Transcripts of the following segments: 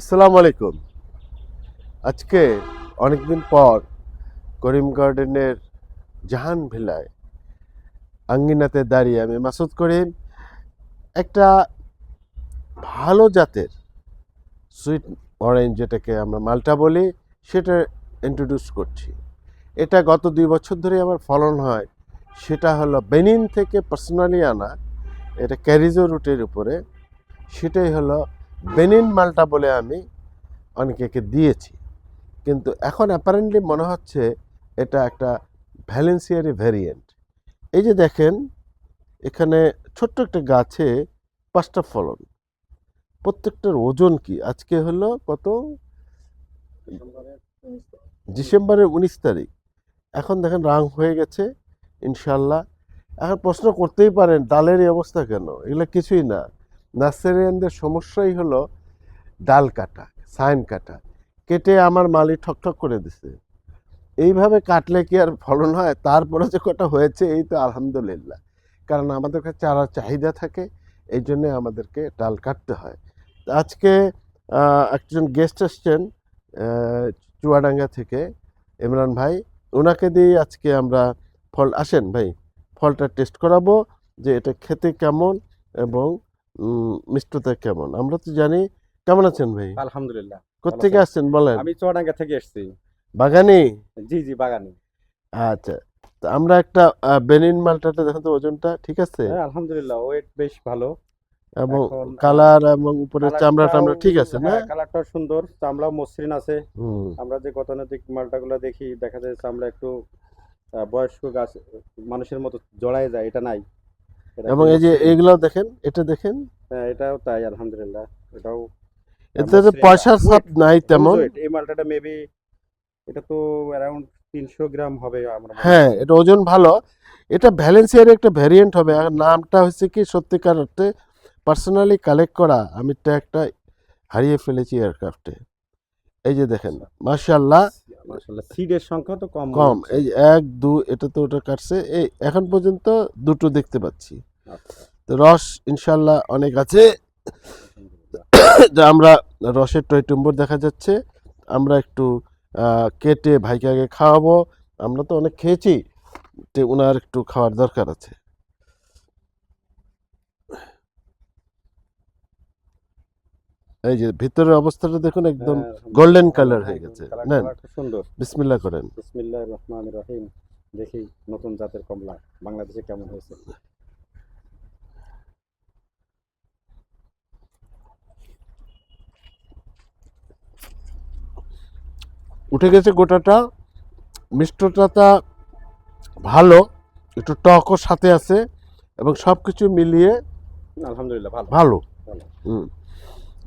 আসসালামু আলাইকুম। আজকে অনেকদিন পর করিম গার্ডেনের জাহান ভিলায় আঙ্গিনাতে দাঁড়িয়ে আমি মাসুদ করিম একটা ভালো জাতের সুইট অরেঞ্জ, যেটাকে আমরা মাল্টা বলি, সেটা ইন্ট্রোডিউস করছি। এটা গত 2 বছর ধরে আমার ফলন হয়। সেটা হলো বেনিন থেকে পার্সোনালি আনা, এটা ক্যারিজো রুটের উপরে। সেটাই হলো বেনিন মাল্টা বলে আমি অনেকে দিয়েছি, কিন্তু এখন অ্যাপারেন্টলি মনে হচ্ছে এটা একটা ভ্যালেন্সিয়ারি ভ্যারিয়েন্ট। এই যে দেখেন, এখানে ছোট্ট একটা গাছে 5টা ফলন, প্রত্যেকটার ওজন কি আজকে হলো কত, ডিসেম্বরের 19 তারিখ। এখন দেখেন রাং হয়ে গেছে ইনশাল্লাহ। এখন প্রশ্ন করতেই পারেন ডালের এই অবস্থা কেন? এগুলো কিছুই না, নার্সারিয়ানদের সমস্যাই হলো ডাল কাটা, সাইন কাটা, কেটে আমার মালি ঠকঠক করে দিছে। এইভাবে কাটলে কি আর ফলন হয়? তারপরে যে কটা হয়েছে এই তো আলহামদুলিল্লাহ, কারণ আমাদের কাছে চারার চাহিদা থাকে, এই জন্যে আমাদেরকে ডাল কাটতে হয়। আজকে একজন গেস্ট আসছেন চুয়াডাঙ্গা থেকে, ইমরান ভাই, ওনাকে দিয়ে আজকে আমরা ফল, আসেন ভাই, ফলটা টেস্ট করাবো যে এটা খেতে কেমন এবং মিষ্টতা কেমন। আমরা তো জানি। কেমন আছেন ভাই? আলহামদুলিল্লাহ। কোত্থেকে আসছেন বলেন? আমি চুয়াডাঙ্গা থেকে এসেছি। বাগানি? জি বাগানে। আচ্ছা, তো আমরা একটা বেনিন মালটাটা দেখেন তো, ওজনটা ঠিক আছে হ্যাঁ আলহামদুলিল্লাহ, ওয়েট বেশ ভালো এবং এখন। কালার এবং উপরে চামড়া টামড়া ঠিক আছে না? কালারটাও সুন্দর, চামড়াও মসৃণ আছে। হুম। আমরা যে গতানুগতিক মালটাগুলো দেখি, দেখা যায় চামড়া একটু বয়স্ক গাছ মানুষের মতো জড়ায় যায়, এটা নাই। এটা এবং একদম এই যে মসৃণ। এইগুলো দেখেন, এটা দেখেন, হ্যাঁ এটাও তাই আলহামদুলিল্লাহ। এটাও এতে মসৃণ। পয়সার ছাপ নাই তেমন। এই মালটাটা মেবি এটা তো অ্যারাউন্ড 300 গ্রাম হবে আমার মনে হ্যাঁ, হচ্ছে। এটা ওজন ভালো। এটা ভ্যালেন্সিয়ার একটা ভ্যারিয়েন্ট হবে। আর নামটা হচ্ছে কি, সত্যিকার অর্থে পার্সোনালি কালেক্ট করা, আমি ট্যাগটা হারিয়ে ফেলেছি এয়ারক্রাফটে। এই যে দেখেন, মাশাআল্লাহ, মাশাআল্লাহ, সিডের সংখ্যা তো কম মনে কম। হচ্ছে। এই 1 2, এটা তো ওটা কাটছে, এই এখন পর্যন্ত 2টো দেখতে পাচ্ছি। আচ্ছা, তো রস ইনশাল্লাহ অনেক আছে। আলহামদুলিল্লাহ। যে আমরা রসের টইটুম্বর দেখা যাচ্ছে, আমরা একটু কেটে ভাইকে আগে খাওয়াবো। আমরা তো অনেক খেয়েছি, তো ওনার একটু খাওয়ার দরকার আছে। এই যে ভিতরের অবস্থাটা দেখুন, একদম হ্যাঁ, গোল্ডেন ভালো, কালার হয়ে একদম গেছে। নেন, কালারটা সুন্দর। বিসমিল্লাহ করেন। বিসমিল্লাহির রহমানির রহিম। দেখি নতুন জাতের কমলা বাংলাদেশে কেমন হয়েছে। উঠে গেছে গোটাটা, মিষ্টতা ভালো, একটু টকও সাথে আছে, এবং সব কিছু মিলিয়ে আলহামদুলিল্লাহ ভালো। ভালো। ভালো। হুম,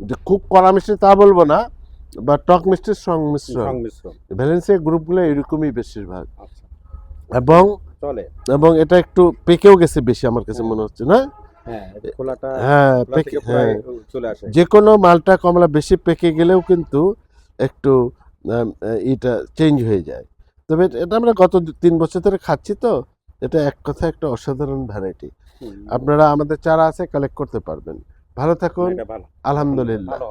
যে খুব কড়া মিষ্টি তা বলবো না, বা টক মিষ্টির সংমিশ্রণ। সংমিশ্রণ। ভ্যালেন্সিয়া গ্রুপগুলো এরকমই বেশিরভাগ। আচ্ছা, এবং চলে। এবং এটা একটু পেকেও গেছে বেশি আমার কাছে হ্যাঁ। মনে হচ্ছে না? হ্যাঁ, এই খোলাটা হ্যাঁ, খোলা পেকে, থেকে হ্যাঁ। পুরাই চলে আসে। যে কোনো মালটা কমলা বেশি পেকে গেলেও কিন্তু একটু এটা চেঞ্জ হয়ে যায়। তবে এটা আমরা গত 3 বছর ধরে খাচ্ছি, তো এটা এক কথায় একটা অসাধারণ ভ্যারাইটি। হুম, আপনারা আমাদের চারা আছে, কালেক্ট করতে পারবেন। ভালো থাকুন। এটা ভালো। আলহামদুলিল্লাহ। ভালো।